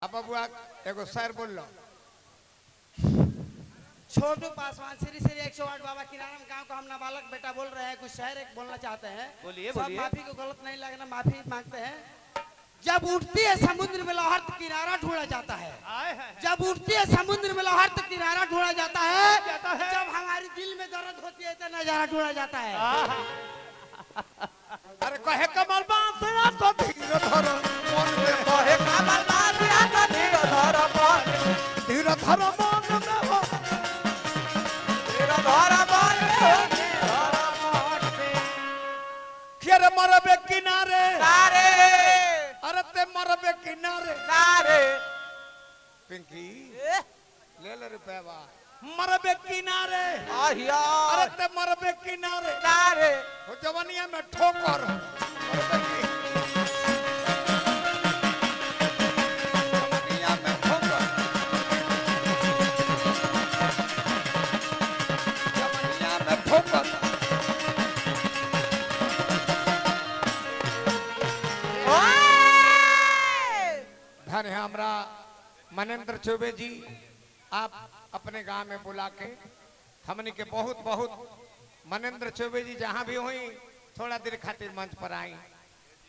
अब बबुआ एगो शेर बोल लो। छोटू पासवान श्री श्री 108 बाबा किराना गांव का हम नाबालक बेटा बोल रहे हैं। कुछ शहर एक बोलना चाहते हैं। बोलिए सब बोलिए। माफी को गलत नहीं लगना, माफी मांगते हैं। जब उठती है समुद्र में लहर तो किनारा ढूंढा जाता है। जब उठती है समुद्र में लहर तो किनारा ढूंढा जाता है। जब हमारी दिल में दर्द होती है तो नजारा ढूंढा जाता है। अरे कहे कमल बांस ना तो धीर धरो मन में कहे कमल बांस ना तो धीर धरो मन में धीर धरो मन में हो धीर धरो मन में खेर मरबे किनारे नारे अरे ते मरबे किनारे नारे पिंकी ले ले रुपया मरबे किनारे आहिया अरे ते मरबे किनारे नारे हो जवानिया में ठोकर जवानिया में ठोकर जवानिया में ठोकर धन्य हमरा मनेंद्र चौबे जी, आप अपने गांव में बुला के हमने के बहुत बहुत मनेंद्र चौबे जी जहां भी हुई थोड़ा देर खातिर मंच पर आई।